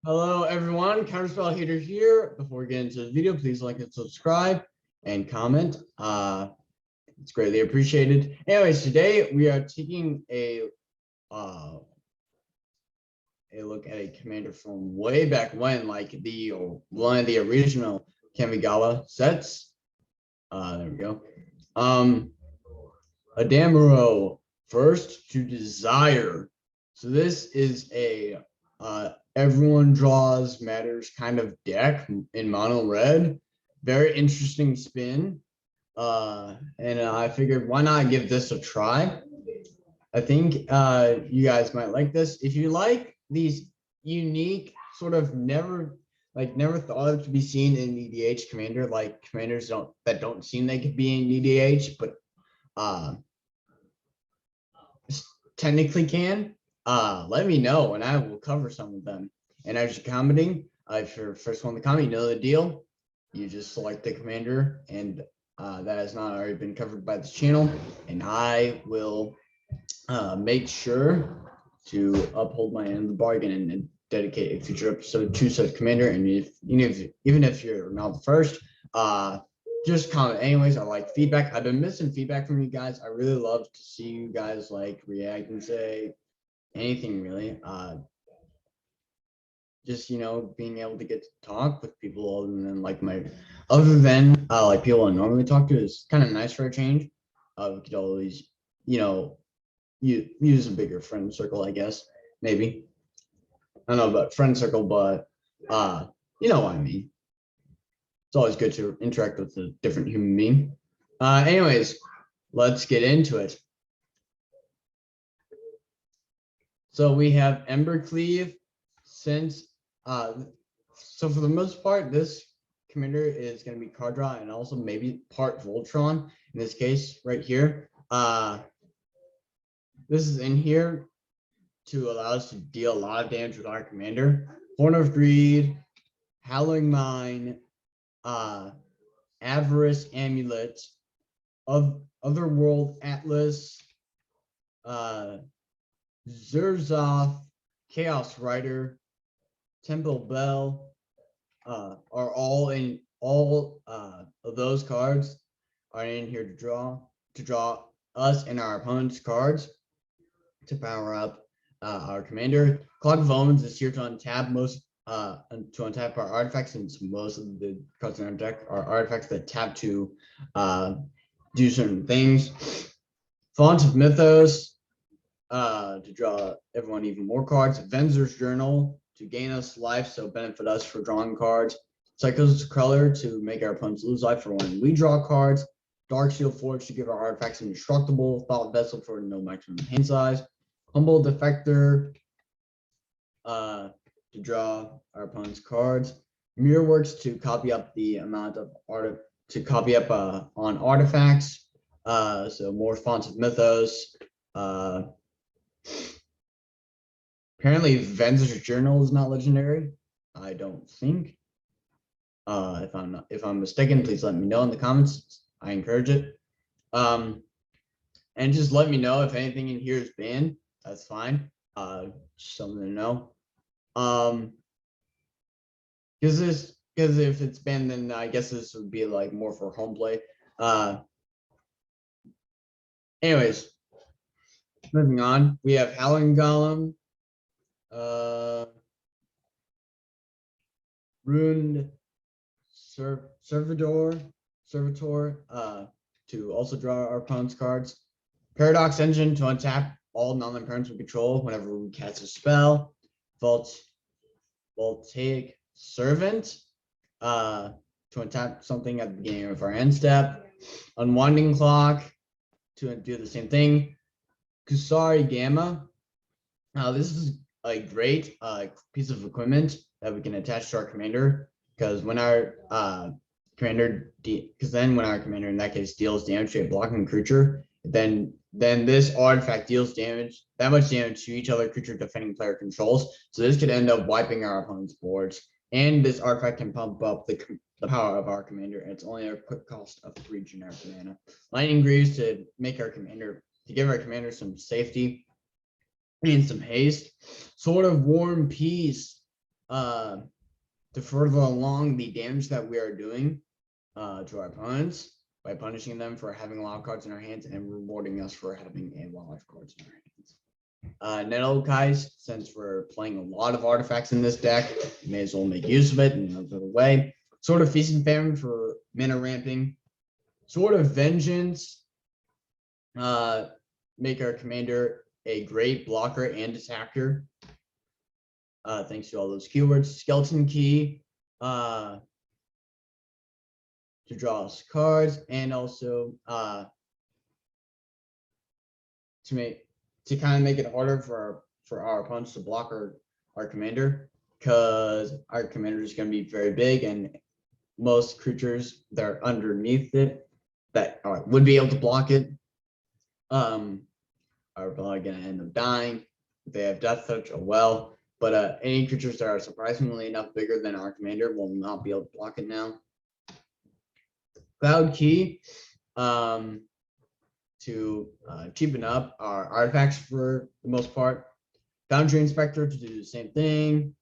Hello, everyone. Counterspell Hater here. Before we get into the video, please like and subscribe and comment. It's greatly appreciated. Anyways, today we are taking a look at a commander from way back when, like one of the original Kamigawa sets. There we go. Adamaro, First to Desire. So this is a everyone draws matters kind of deck in mono red. Very interesting spin. And I figured why not give this a try. I think you guys might like this. If you like these unique sort of never thought of to be seen in EDH commander, like commanders that don't seem they could be in EDH, but technically can, let me know and I will cover some of them. And as you're commenting, if you're first one to comment, you know the deal. You just select the commander, and that has not already been covered by this channel, and I will make sure to uphold my end of the bargain and dedicate a future episode to such commander. And even if you're not the first, just comment anyways. I like feedback. I've been missing feedback from you guys. I really love to see you guys like react and say anything really. Just being able to get to talk with people other than like people I normally talk to is kind of nice for a change. We could always use a bigger friend circle, I guess. Maybe I don't know about friend circle, but you know what I mean. It's always good to interact with a different human being. Anyways, let's get into it. So we have Embercleave. Since so for the most part, this commander is going to be card draw and also maybe part Voltron in this case right here. This is in here to allow us to deal a lot of damage with our commander. Horn of Greed, Howling Mine, Avarice Amulet, of Otherworld Atlas, Zerzoth, Chaos Rider, Temple Bell, are all of those cards are in here to draw us and our opponent's cards to power up our commander. Clock of Omens is here to untap our artifacts, since most of the cards in our deck are artifacts that tap to do certain things. Font of Mythos to draw everyone even more cards. Venzer's Journal to gain us life, so benefit us for drawing cards. Cycles Crawler to make our opponents lose life for when we draw cards. Darksteel Forge to give our artifacts indestructible. Thought Vessel for no maximum hand size. Humble Defector to draw our opponent's cards. Mirrorworks to copy up the amount of on artifacts. So more Fonts of Mythos. Apparently, Venzer's Journal is not legendary. I don't think. If I'm mistaken, please let me know in the comments. I encourage it. And just let me know if anything in here is banned. That's fine. Just something to know. Because if it's banned, then I guess this would be like more for home play. Anyways, moving on. We have Howling Golem. Ruined Servitor to also draw our opponent's cards. Paradox Engine to untap all non-permanents we control whenever we cast a spell. Voltaic Servant to untap something at the beginning of our end step. Unwinding Clock to do the same thing. Kusari Gamma. This is a great piece of equipment that we can attach to our commander, because when our commander in that case deals damage to a blocking creature, then this artifact deals that much damage to each other creature defending player controls. So this could end up wiping our opponent's boards, and this artifact can pump up the power of our commander, and it's only a quick cost of 3 generic mana. Lightning Greaves to give our commander some safety and some haste. Sword of Warm Peace to further along the damage that we are doing to our opponents by punishing them for having a lot of cards in our hands and rewarding us for having a lot of cards in our hands. Nettlekais, since we're playing a lot of artifacts in this deck, you may as well make use of it in another way. Sword of Feast and Famine for mana ramping. Sword of Vengeance, make our commander a great blocker and attacker. Thanks to all those keywords. Skeleton Key, to draw us cards, and also to kind of make it harder for our opponents to block our commander, because our commander is going to be very big, and most creatures that are underneath it that would be able to block it are probably going to end up dying. They have Death Touch, well, but any creatures that are surprisingly enough bigger than our commander will not be able to block it now. Cloud Key, to cheapen up our artifacts for the most part. Foundry Inspector to do the same thing.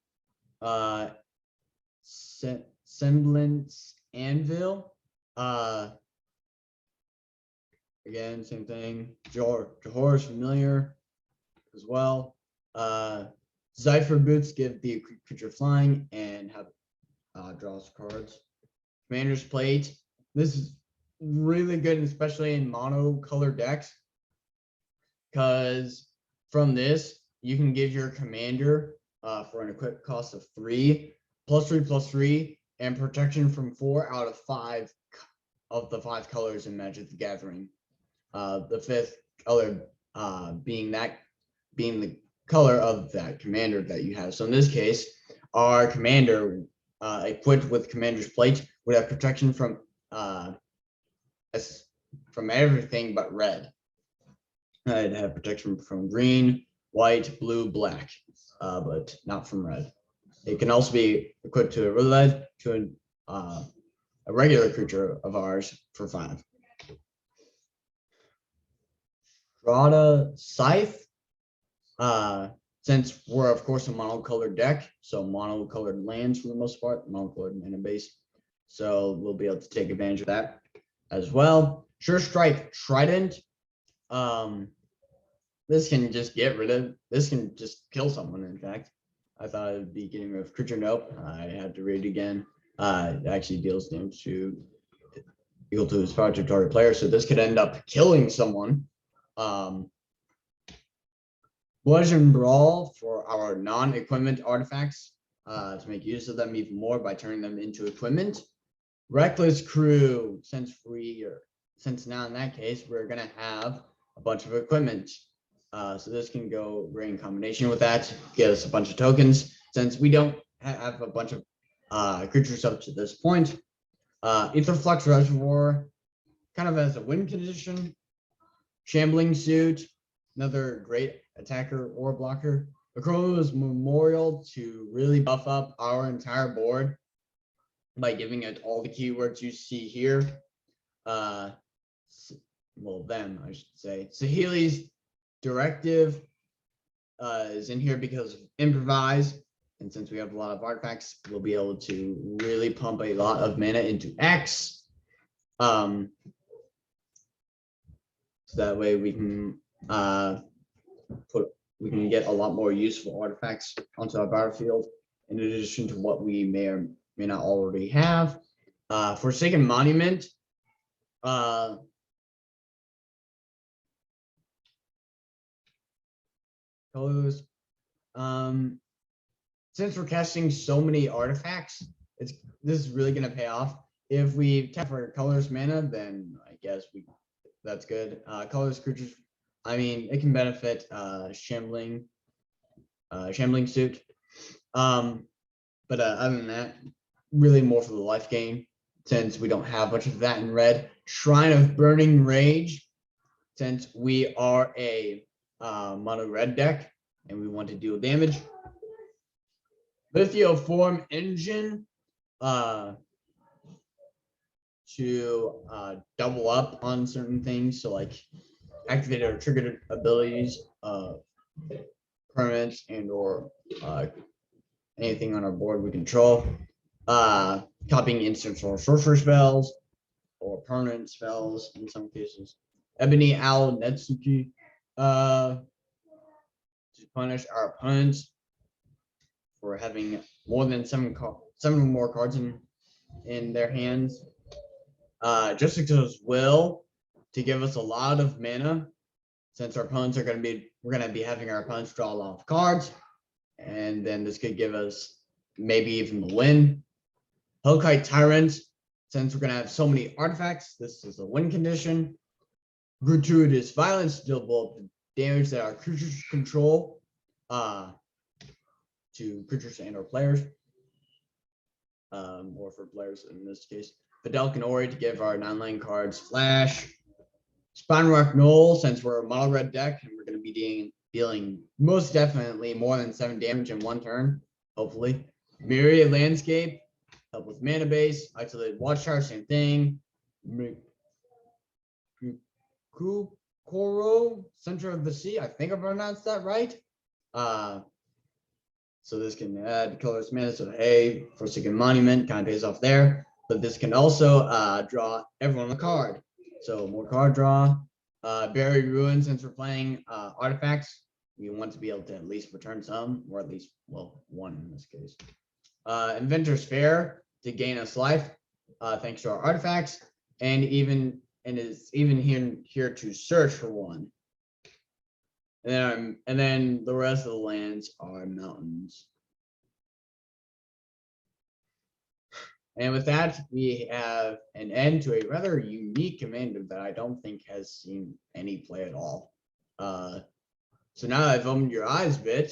Semblance Anvil, again, same thing. Johor's Familiar as well. Zephyr Boots give the creature flying and have draws cards. Commander's Plate. This is really good, especially in mono-color decks, because from this you can give your commander for an equip cost of 3/3/3 and protection from 4 out of 5 of the 5 colors in Magic the Gathering. The 5th color being the color of that commander that you have. So in this case, our commander equipped with Commander's Plate would have protection from everything but red. I'd have protection from green, white, blue, black, but not from red. It can also be equipped to a regular creature of ours for 5. Strata Scythe, since we're of course a monocolored deck, so monocolored lands for the most part, monocolored mana base, so we'll be able to take advantage of that as well. Sure Strike Trident, this can just kill someone. In fact, I thought it would be getting rid of creature. Nope, I had to read it again. It actually deals damage equal to its power to target player, so this could end up killing someone. Bludgeon Brawl for our non-equipment artifacts, to make use of them even more by turning them into equipment. Reckless Crew, since now in that case we're gonna have a bunch of equipment, so this can go great in combination with that, get us a bunch of tokens since we don't have a bunch of creatures up to this point. Etherflux Reservoir, kind of as a win condition. Shambling Suit, another great attacker or blocker. Akroma's Memorial to really buff up our entire board by giving it all the keywords you see here. Well, them, I should say. Saheeli's Directive is in here because of Improvise, and since we have a lot of artifacts, we'll be able to really pump a lot of mana into X. So that way we can get a lot more useful artifacts onto our battlefield, in addition to what we may or may not already have. Forsaken Monument. Colors. Since we're casting so many artifacts, this is really going to pay off. If we tap for colors mana, then I guess that's good. Colors creatures, I mean, it can benefit Shambling Suit. But other than that, really more for the life gain, since we don't have much of that in red. Shrine of Burning Rage, since we are a mono red deck and we want to deal damage. Lithoform Engine, to double up on certain things, so like activated or triggered abilities, permanents and or anything on our board we control. Copying instant or sorcery spells or permanent spells in some cases. Ebony Owl Netsuki to punish our opponents for having more than seven or more cards in their hands. Just because will to give us a lot of mana, since our opponents are we're gonna be having our opponents draw a lot of cards, and then this could give us maybe even the win. Hellkite Tyrant, since we're gonna have so many artifacts, this is a win condition. Gratuitous Violence, deal both damage that our creatures control to creatures and or players, or for players in this case. Fidel Ori to give our 9-lane cards flash. Spinerock Knoll, since we're a mono red deck and we're going to be dealing most definitely more than 7 damage in one turn, hopefully. Myriad Landscape, help with mana base. Isolated Watchtower, same thing. Kuro, Center of the Sea, I think I pronounced that right. So this can add colorless mana, so hey, Forsaken Monument kind of pays off there. But this can also draw everyone a card. So more card draw. Buried Ruin, since we're playing artifacts, we want to be able to at least return some, or at least, well, one in this case. Inventor's Fair to gain us life, thanks to our artifacts, and is even here to search for one. And then the rest of the lands are mountains. And with that, we have an end to a rather unique commander that I don't think has seen any play at all. So now that I've opened your eyes a bit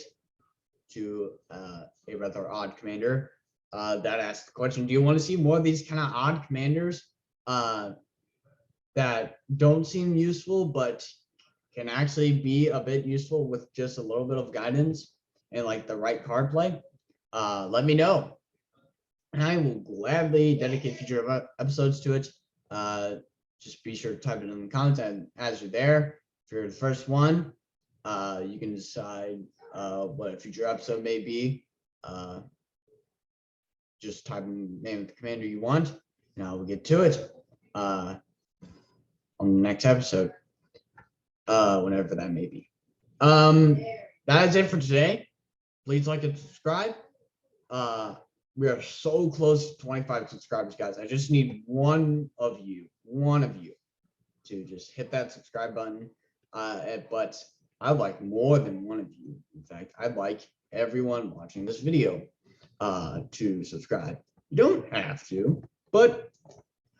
to a rather odd commander, that asks the question, do you want to see more of these kind of odd commanders that don't seem useful, but can actually be a bit useful with just a little bit of guidance and like the right card play? Let me know. And I will gladly dedicate future episodes to it. Just be sure to type it in the comments, and as you're there, if you're the first one, you can decide what a future episode may be. Just type in the name of the commander you want, and I will get to it on the next episode, whenever that may be. That is it for today. Please like and subscribe. We are so close to 25 subscribers, guys. I just need one of you to just hit that subscribe button. But I'd like more than one of you. In fact, I'd like everyone watching this video to subscribe. You don't have to, but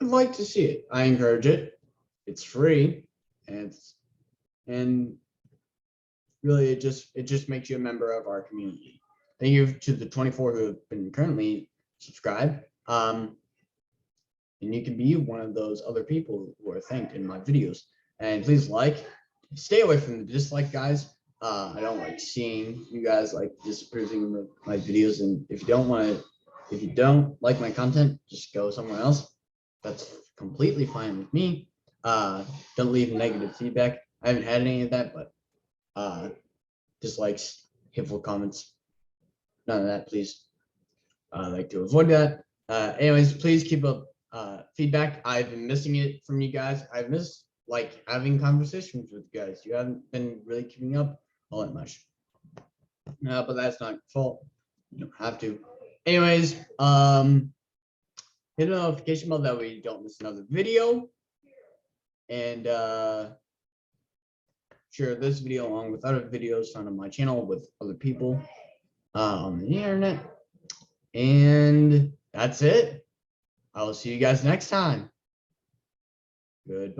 I'd like to see it. I encourage it. It's free, and really it just makes you a member of our community. Thank you to the 24 who have been currently subscribed. And you can be one of those other people who are thanked in my videos. And please stay away from the dislike, guys. I don't like seeing you guys like disapproving of my videos. And if you don't like my content, just go somewhere else. That's completely fine with me. Don't leave negative feedback. I haven't had any of that, but dislikes, hateful comments, none of that, please. I like to avoid that. Anyways, please keep up feedback. I've been missing it from you guys. I've missed like having conversations with you guys. You haven't been really keeping up all that much. But that's not your fault. You don't have to. Anyways, hit the notification bell that way you don't miss another video. And share this video along with other videos found on my channel with other people on the internet. And that's it. I will see you guys next time. Goodbye.